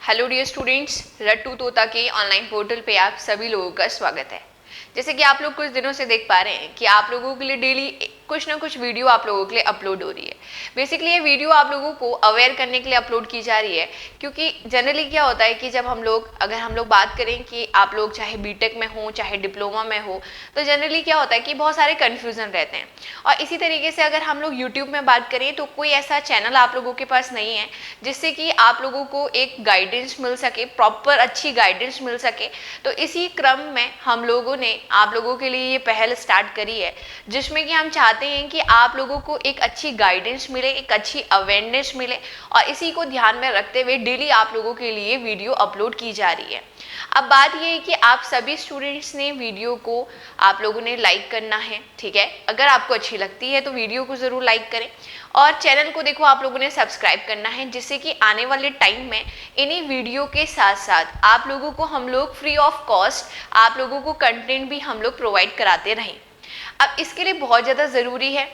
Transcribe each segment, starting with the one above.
Hello dear students, रट्टू तोता के online portal पे आप सभी लोगों का स्वागत है। जैसे कि आप लोग कुछ दिनों से देख पा रहे हैं कि आप लोगों के लिए डेली कुछ ना कुछ वीडियो आप लोगों के लिए अपलोड हो रही है। बेसिकली ये वीडियो आप लोगों को अवेयर करने के लिए अपलोड की जा रही है, क्योंकि जनरली क्या होता है कि जब अगर हम लोग बात करें कि आप लोग चाहे बीटेक में हो चाहे डिप्लोमा में हो, तो जनरली क्या होता है कि बहुत सारे कन्फ्यूज़न रहते हैं। और इसी तरीके से अगर हम लोग यूट्यूब में बात करें तो कोई ऐसा चैनल आप लोगों के पास नहीं है जिससे कि आप लोगों को एक गाइडेंस मिल सके, प्रॉपर अच्छी गाइडेंस मिल सके। तो इसी क्रम में हम लोगों ने आप लोगों के लिए ये पहल स्टार्ट करी है, जिसमें कि हम चाहते हैं कि आप लोगों को एक अच्छी गाइडेंस मिले, एक अच्छी अवेयरनेस मिले, और इसी को ध्यान में रखते हुए डेली आप लोगों के लिए वीडियो अपलोड की जा रही है। अब बात ये है कि आप सभी स्टूडेंट्स ने वीडियो को आप लोगों ने लाइक करना है, ठीक है। अगर आपको अच्छी लगती है तो वीडियो को ज़रूर लाइक करें, और चैनल को देखो आप लोगों ने सब्सक्राइब करना है, जिससे कि आने वाले टाइम में इन्हीं वीडियो के साथ साथ आप लोगों को हम लोग फ्री ऑफ कॉस्ट आप लोगों को कंटेंट भी हम लोग प्रोवाइड कराते रहें। अब इसके लिए बहुत ज़्यादा ज़रूरी है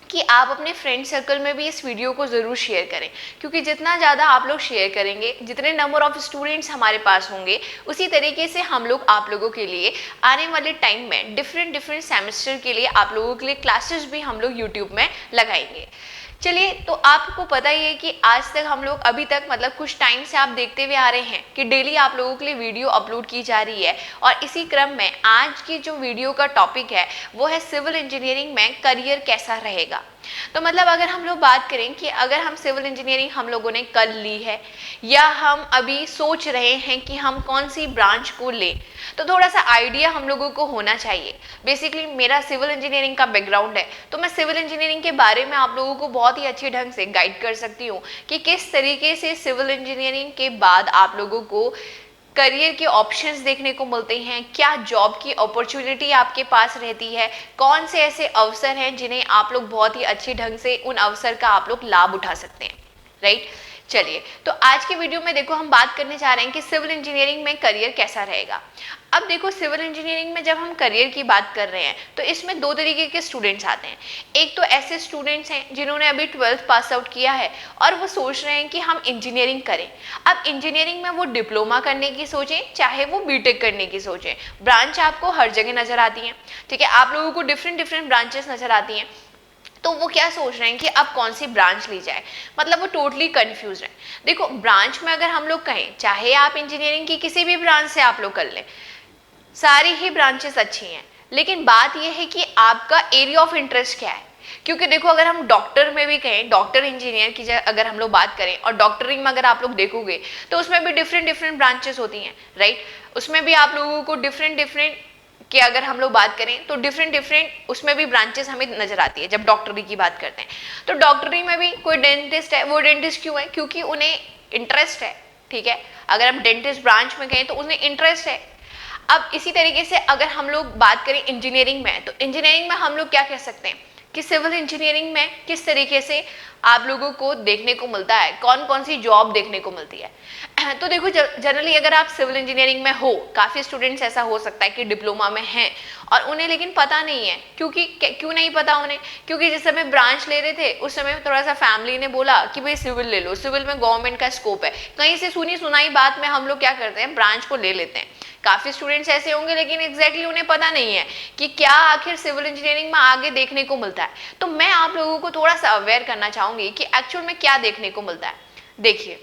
कि आप अपने फ्रेंड सर्कल में भी इस वीडियो को ज़रूर शेयर करें, क्योंकि जितना ज़्यादा आप लोग शेयर करेंगे, जितने नंबर ऑफ स्टूडेंट्स हमारे पास होंगे, उसी तरीके से हम लोग आप लोगों के लिए आने वाले टाइम में डिफरेंट सेमेस्टर के लिए आप लोगों के लिए क्लासेस भी हम लोग यूट्यूब में लगाएंगे। चलिए, तो आपको पता ही है कि आज तक हम लोग अभी तक मतलब कुछ टाइम से आप देखते हुए आ रहे हैं कि डेली आप लोगों के लिए वीडियो अपलोड की जा रही है। और इसी क्रम में आज की जो वीडियो का टॉपिक है वो है सिविल इंजीनियरिंग में करियर कैसा रहेगा। तो मतलब अगर हम लोग बात करें कि अगर हम सिविल इंजीनियरिंग हम लोगों ने कर ली है या हम अभी सोच रहे हैं कि हम कौन सी ब्रांच को लें, तो थोड़ा सा आइडिया हम लोगों को होना चाहिए। बेसिकली मेरा सिविल इंजीनियरिंग का बैकग्राउंड है, तो मैं सिविल इंजीनियरिंग के बारे में आप लोगों को बहुत ही अच्छे ढंग से गाइड कर सकती हूँ कि किस तरीके से सिविल इंजीनियरिंग के बाद आप लोगों को करियर के ऑप्शंस देखने को मिलते हैं, क्या जॉब की अपॉर्चुनिटी आपके पास रहती है, कौन से ऐसे अवसर हैं जिन्हें आप लोग बहुत ही अच्छे ढंग से उन अवसर का आप लोग लाभ उठा सकते हैं, राइट। चलिए, तो आज के वीडियो में देखो हम बात करने जा रहे हैं कि सिविल इंजीनियरिंग में करियर कैसा रहेगा। अब देखो, सिविल इंजीनियरिंग में जब हम करियर की बात कर रहे हैं तो इसमें दो तरीके के स्टूडेंट्स आते हैं। एक तो ऐसे स्टूडेंट्स हैं जिन्होंने अभी 12th पास आउट किया है और वो सोच रहे हैं कि हम इंजीनियरिंग करें। अब इंजीनियरिंग में वो डिप्लोमा करने की सोचें चाहे वो बीटेक करने की सोचें, ब्रांच आपको हर जगह नजर आती हैं, ठीक है। आप लोगों को डिफरेंट ब्रांचेस नजर आती हैं, तो वो क्या सोच रहे हैं कि अब कौन सी ब्रांच ली जाए, मतलब वो टोटली कंफ्यूज हैं। देखो, ब्रांच में अगर हम लोग कहें, चाहे आप इंजीनियरिंग की किसी भी ब्रांच से आप लोग कर लें, सारी ही ब्रांचेस अच्छी हैं, लेकिन बात यह है कि आपका एरिया ऑफ इंटरेस्ट क्या है। क्योंकि देखो, अगर हम डॉक्टर में भी कहें, डॉक्टर इंजीनियर की अगर हम लोग बात करें, और डॉक्टरिंग में अगर आप लोग देखोगे तो उसमें भी डिफरेंट ब्रांचेस होती हैं, राइट। उसमें भी आप लोगों को डिफरेंट कि अगर हम लोग बात करें तो डिफरेंट उसमें भी ब्रांचेस हमें नजर आती है। जब डॉक्टरी की बात करते हैं तो डॉक्टरी में भी कोई डेंटिस्ट है, वो डेंटिस्ट क्यों है? क्योंकि उन्हें इंटरेस्ट है, ठीक है। अगर हम डेंटिस्ट ब्रांच में कहें तो उन्हें इंटरेस्ट है। अब इसी तरीके से अगर हम लोग बात करें इंजीनियरिंग में, तो इंजीनियरिंग में हम लोग क्या कह सकते हैं कि सिविल इंजीनियरिंग में किस तरीके से आप लोगों को देखने को मिलता है, कौन कौन सी जॉब देखने को मिलती है। तो देखो, जनरली अगर आप सिविल इंजीनियरिंग में हो, काफ़ी स्टूडेंट्स ऐसा हो सकता है कि डिप्लोमा में हैं और उन्हें लेकिन पता नहीं है। क्यों नहीं पता उन्हें? क्योंकि जिस समय ब्रांच ले रहे थे उस समय थोड़ा सा फैमिली ने बोला कि भाई सिविल ले लो, सिविल में गवर्नमेंट का स्कोप है। कहीं से सुनी सुनाई बात में हम लोग क्या करते हैं, ब्रांच को ले लेते हैं। काफ़ी स्टूडेंट्स ऐसे होंगे लेकिन एग्जैक्टली उन्हें पता नहीं है कि क्या आखिर सिविल इंजीनियरिंग में आगे देखने को मिलता है। तो मैं आप लोगों को थोड़ा सा अवेयर करना चाहूँगी कि एक्चुअल में क्या देखने को मिलता है। देखिए,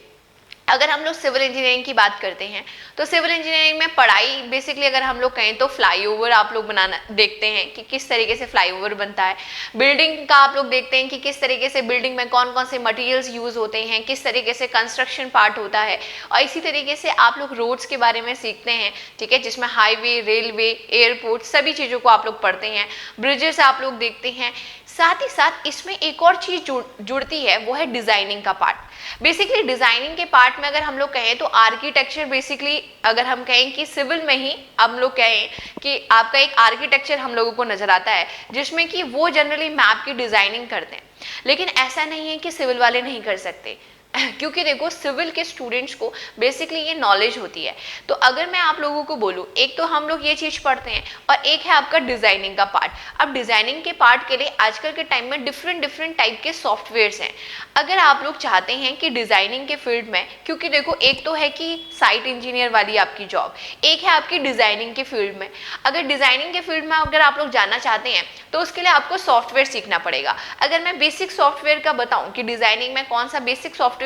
अगर हम लोग सिविल इंजीनियरिंग की बात करते हैं तो सिविल इंजीनियरिंग में पढ़ाई बेसिकली अगर हम लोग कहें तो फ्लाईओवर आप लोग बनाना देखते हैं कि किस तरीके से फ्लाईओवर बनता है। बिल्डिंग का आप लोग देखते हैं कि किस तरीके से बिल्डिंग में कौन कौन से मटेरियल्स यूज होते हैं, किस तरीके से कंस्ट्रक्शन पार्ट होता है। और इसी तरीके से आप लोग रोड्स के बारे में सीखते हैं, ठीक है, जिसमें हाईवे, रेलवे, एयरपोर्ट सभी चीज़ों को आप लोग पढ़ते हैं। ब्रिजेस आप लोग देखते हैं। साथ ही साथ इसमें एक और चीज जुड़ती है, वो है डिजाइनिंग का पार्ट। बेसिकली डिजाइनिंग के पार्ट में अगर हम लोग कहें तो आर्किटेक्चर, बेसिकली अगर हम कहें कि सिविल में ही हम लोग कहें कि आपका एक आर्किटेक्चर हम लोगों को नजर आता है, जिसमें कि वो जनरली मैप की डिजाइनिंग करते हैं। लेकिन ऐसा नहीं है कि सिविल वाले नहीं कर सकते, क्योंकि देखो सिविल के स्टूडेंट्स को बेसिकली ये नॉलेज होती है। तो अगर मैं आप लोगों को बोलूँ, एक तो हम लोग ये चीज़ पढ़ते हैं और एक है आपका डिज़ाइनिंग का पार्ट। अब डिज़ाइनिंग के पार्ट के लिए आजकल के टाइम में डिफरेंट टाइप के सॉफ्टवेयर्स हैं। अगर आप लोग चाहते हैं कि डिज़ाइनिंग के फील्ड में, क्योंकि देखो एक तो है कि साइट इंजीनियर वाली आपकी जॉब, एक है आपकी डिज़ाइनिंग के फील्ड में। अगर डिज़ाइनिंग के फील्ड में अगर आप लोग जाना चाहते हैं तो उसके लिए आपको सॉफ्टवेयर सीखना पड़ेगा। अगर मैं बेसिक सॉफ्टवेयर का बताऊं कि डिज़ाइनिंग में कौन सा बेसिक सॉफ्टवेयर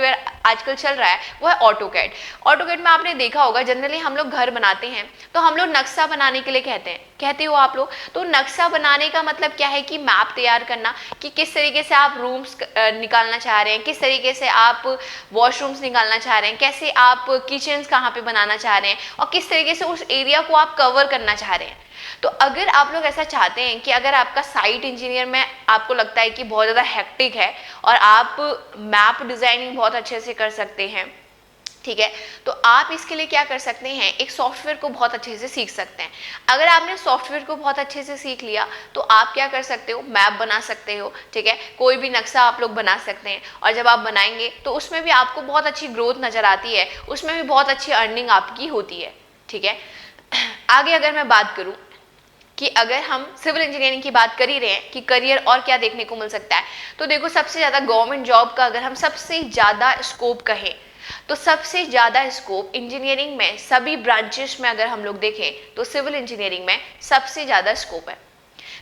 आजकल चल रहा है, वो है ऑटोकैड। ऑटोकैड में आपने देखा होगा जनरली हम लोग घर बनाते हैं तो हम लोग नक्शा बनाने के लिए कहते हो आप लोग। तो नक्शा बनाने का मतलब क्या है कि मैप तैयार करना, कि किस तरीके से आप रूम्स निकालना चाह रहे हैं, किस तरीके से आप वॉशरूम्स निकालना चाह रहे हैं, कैसे आप किचन्स कहाँ पे बनाना चाह रहे हैं और किस तरीके से उस एरिया को आप कवर करना चाह रहे हैं। तो अगर आप लोग ऐसा चाहते हैं कि अगर आपका साइट इंजीनियर में आपको लगता है कि बहुत ज़्यादा हेक्टिक है और आप मैप डिज़ाइनिंग बहुत अच्छे से कर सकते हैं, ठीक है, तो आप इसके लिए क्या कर सकते हैं, एक सॉफ्टवेयर को बहुत अच्छे से सीख सकते हैं। अगर आपने सॉफ्टवेयर को बहुत अच्छे से सीख लिया तो आप क्या कर सकते हो, मैप बना सकते हो, ठीक है, कोई भी नक्शा आप लोग बना सकते हैं। और जब आप बनाएंगे तो उसमें भी आपको बहुत अच्छी ग्रोथ नज़र आती है, उसमें भी बहुत अच्छी अर्निंग आपकी होती है, ठीक है। आगे अगर मैं बात करूँ कि अगर हम सिविल इंजीनियरिंग की बात कर ही रहे हैं कि करियर और क्या देखने को मिल सकता है, तो देखो सबसे ज़्यादा गवर्नमेंट जॉब का अगर हम सबसे ज़्यादा स्कोप कहें तो सबसे ज़्यादा स्कोप इंजीनियरिंग में, सभी ब्रांचेस में अगर हम लोग देखें तो सिविल इंजीनियरिंग में सबसे ज़्यादा स्कोप है।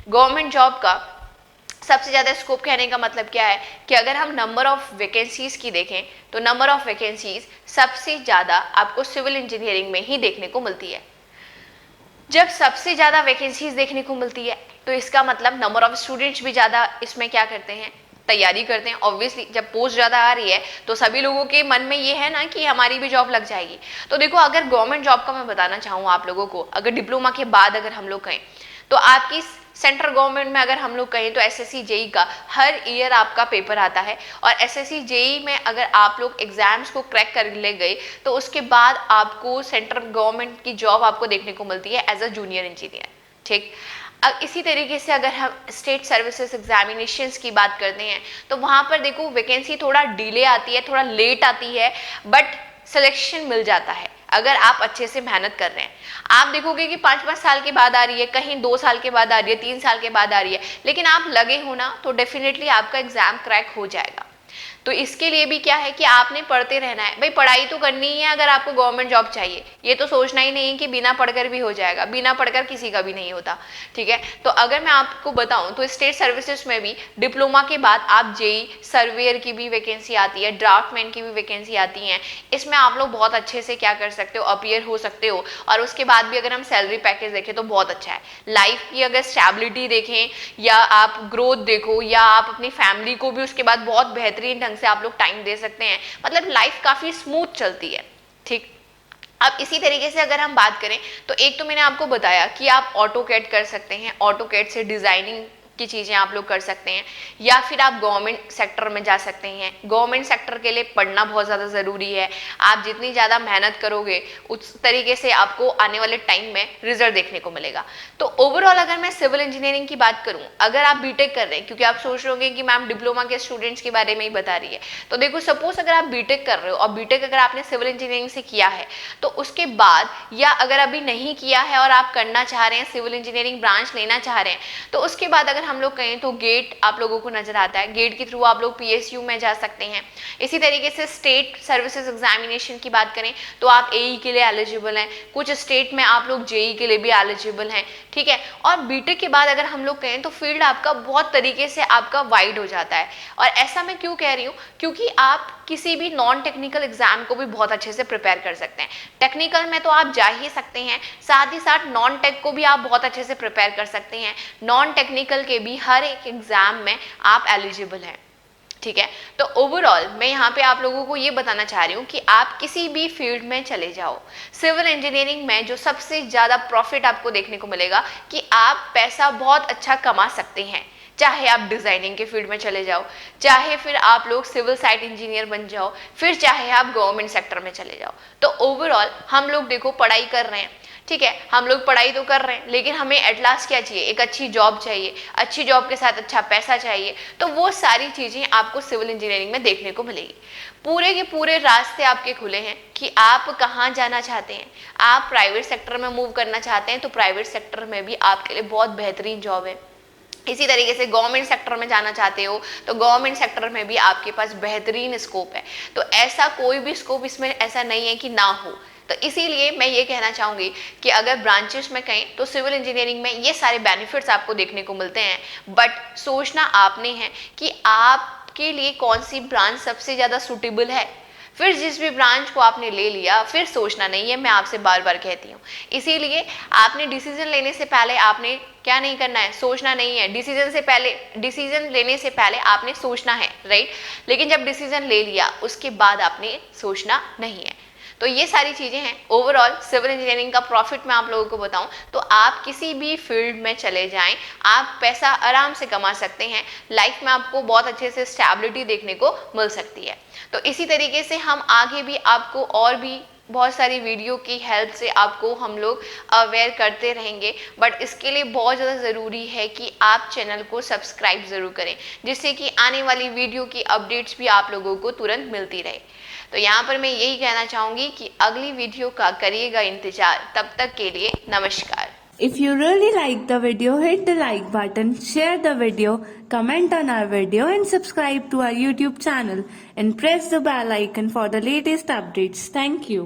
गवर्नमेंट जॉब का सबसे ज़्यादा स्कोप कहने का मतलब क्या है कि अगर हम नंबर ऑफ वैकेंसीज़ की देखें तो नंबर ऑफ वैकेंसीज़ सबसे ज़्यादा आपको सिविल इंजीनियरिंग में ही देखने को मिलती है। जब सबसे ज़्यादा वैकेंसीज देखने को मिलती है तो इसका मतलब नंबर ऑफ स्टूडेंट्स भी ज़्यादा इसमें क्या करते हैं, तैयारी करते हैं। ऑब्वियसली जब पोस्ट ज़्यादा आ रही है तो सभी लोगों के मन में ये है ना कि हमारी भी जॉब लग जाएगी। तो देखो अगर गवर्नमेंट जॉब का मैं बताना चाहूँ आप लोगों को, अगर डिप्लोमा के बाद अगर हम लोग कहें तो आपकी सेंट्रल गवर्नमेंट में अगर हम लोग कहें तो एसएससी जेई का हर ईयर आपका पेपर आता है। और एसएससी जेई में अगर आप लोग एग्जाम्स को क्रैक कर ले गए तो उसके बाद आपको सेंट्रल गवर्नमेंट की जॉब आपको देखने को मिलती है एज अ जूनियर इंजीनियर, ठीक। अब इसी तरीके से अगर हम स्टेट सर्विसेज एग्जामिनेशंस की बात करते हैं तो वहाँ पर देखो वैकेंसी थोड़ा डिले आती है, थोड़ा लेट आती है, बट सिलेक्शन मिल जाता है अगर आप अच्छे से मेहनत कर रहे हैं। आप देखोगे कि 5-5 साल के बाद आ रही है, कहीं 2 साल के बाद आ रही है, 3 साल के बाद आ रही है, लेकिन आप लगे हो ना तो डेफिनेटली आपका एग्जाम क्रैक हो जाएगा। तो इसके लिए भी क्या है कि आपने पढ़ते रहना है। भाई पढ़ाई तो करनी ही है अगर आपको गवर्नमेंट जॉब चाहिए, ये तो सोचना ही नहीं कि बिना पढ़कर भी हो जाएगा, बिना पढ़कर किसी का भी नहीं होता, ठीक है। तो अगर मैं आपको बताऊं तो स्टेट सर्विसेज में भी डिप्लोमा के बाद आप जेई सर्वेयर की भी वैकेंसी आती है, ड्राफ्टमैन की भी वैकेंसी आती है। इसमें आप लोग बहुत अच्छे से क्या कर सकते हो, अपीयर हो सकते हो। और उसके बाद भी अगर हम सैलरी पैकेज देखें तो बहुत अच्छा है। लाइफ की अगर स्टेबिलिटी देखें या आप ग्रोथ देखो या आप अपनी फैमिली को भी उसके बाद बहुत बेहतरीन ढंग से आप लोग टाइम दे सकते हैं, मतलब लाइफ काफी स्मूथ चलती है, ठीक। अब इसी तरीके से अगर हम बात करें तो एक तो मैंने आपको बताया कि आप ऑटोकैड कर सकते हैं, ऑटोकैड से डिजाइनिंग की चीज़ें आप लोग कर सकते हैं, या फिर आप गवर्नमेंट सेक्टर में जा सकते हैं। गवर्नमेंट सेक्टर के लिए पढ़ना बहुत ज़्यादा ज़रूरी है। आप जितनी ज़्यादा मेहनत करोगे उस तरीके से आपको आने वाले टाइम में रिजल्ट देखने को मिलेगा। तो ओवरऑल अगर मैं सिविल इंजीनियरिंग की बात करूं, अगर आप बीटेक कर रहे हैं, क्योंकि आप सोच रहे होंगे कि मैम डिप्लोमा के स्टूडेंट्स के बारे में ही बता रही है, तो देखो सपोज अगर आप बीटेक कर रहे हो और बीटेक अगर आपने सिविल इंजीनियरिंग से किया है तो उसके बाद, या अगर अभी नहीं किया है और आप करना चाह रहे हैं, सिविल इंजीनियरिंग ब्रांच लेना चाह रहे हैं, तो उसके बाद अगर हम लोग कहें तो गेट आप लोगों को नजर आता है, गेट के थ्रू आप लोग पीएसयू में जा सकते हैं। इसी तरीके से स्टेट सर्विसेज एग्जामिनेशन की बात करें तो आप एई के लिए एलिजिबल हैं, कुछ स्टेट में आप लोग जेई के लिए भी एलिजिबल हैं, ठीक है। और बीटेक के बाद अगर हम लोग कहें तो फील्ड आपका बहुत तरीके से आपका वाइड हो जाता है। और ऐसा मैं क्यों कह रही हूँ, क्योंकि आप किसी भी नॉन टेक्निकल एग्जाम को भी बहुत अच्छे से प्रिपेयर कर सकते हैं। टेक्निकल में तो आप जा ही सकते हैं, साथ ही साथ नॉन टेक को भी आप बहुत अच्छे से प्रिपेयर कर सकते हैं। नॉन टेक्निकल के भी हर एक एग्जाम में आप एलिजिबल हैं, ठीक है। तो ओवरऑल मैं यहाँ पे आप लोगों को ये बताना चाह रही हूँ कि आप किसी भी फील्ड में चले जाओ, सिविल इंजीनियरिंग में जो सबसे ज़्यादा प्रॉफिट आपको देखने को मिलेगा कि आप पैसा बहुत अच्छा कमा सकते हैं, चाहे आप डिजाइनिंग के फील्ड में चले जाओ, चाहे फिर आप लोग सिविल साइट इंजीनियर बन जाओ, फिर चाहे आप गवर्नमेंट सेक्टर में चले जाओ। तो ओवरऑल हम लोग देखो पढ़ाई कर रहे हैं, ठीक है, हम लोग पढ़ाई तो कर रहे हैं, लेकिन हमें एट लास्ट क्या चाहिए, एक अच्छी जॉब चाहिए, अच्छी जॉब के साथ अच्छा पैसा चाहिए। तो वो सारी चीजें आपको सिविल इंजीनियरिंग में देखने को मिलेगी। पूरे के पूरे रास्ते आपके खुले हैं कि आप कहाँ जाना चाहते हैं। आप प्राइवेट सेक्टर में मूव करना चाहते हैं तो प्राइवेट सेक्टर में भी आपके लिए बहुत बेहतरीन जॉब है। इसी तरीके से गवर्नमेंट सेक्टर में जाना चाहते हो तो गवर्नमेंट सेक्टर में भी आपके पास बेहतरीन स्कोप है। तो ऐसा कोई भी स्कोप इसमें ऐसा नहीं है कि ना हो। तो इसीलिए मैं ये कहना चाहूंगी कि अगर ब्रांचेस में कहें तो सिविल इंजीनियरिंग में ये सारे बेनिफिट्स आपको देखने को मिलते हैं, बट सोचना आपने है कि आपके लिए कौन सी ब्रांच सबसे ज़्यादा सूटेबल है। फिर जिस भी ब्रांच को आपने ले लिया फिर सोचना नहीं है, मैं आपसे बार बार कहती हूँ। इसीलिए आपने डिसीजन लेने से पहले आपने क्या नहीं करना है, सोचना नहीं है। डिसीजन लेने से पहले आपने सोचना है, राइट। लेकिन जब डिसीजन ले लिया उसके बाद आपने सोचना नहीं है। तो ये सारी चीजें हैं। ओवरऑल सिविल इंजीनियरिंग का प्रॉफिट मैं आप लोगों को बताऊं तो आप किसी भी फील्ड में चले जाएं, आप पैसा आराम से कमा सकते हैं। लाइफ में आपको बहुत अच्छे से स्टेबिलिटी देखने को मिल सकती है। तो इसी तरीके से हम आगे भी आपको और भी बहुत सारी वीडियो की हेल्प से आपको हम लोग अवेयर करते रहेंगे, बट इसके लिए बहुत ज़्यादा ज़रूरी है कि आप चैनल को सब्सक्राइब ज़रूर करें, जिससे कि आने वाली वीडियो की अपडेट्स भी आप लोगों को तुरंत मिलती रहे। तो यहाँ पर मैं यही कहना चाहूँगी कि अगली वीडियो का करिएगा इंतजार। तब तक के लिए नमस्कार। If you really like the video, hit the like button, share the video, comment on our video and subscribe to our YouTube channel and press the bell icon for the latest updates. Thank you.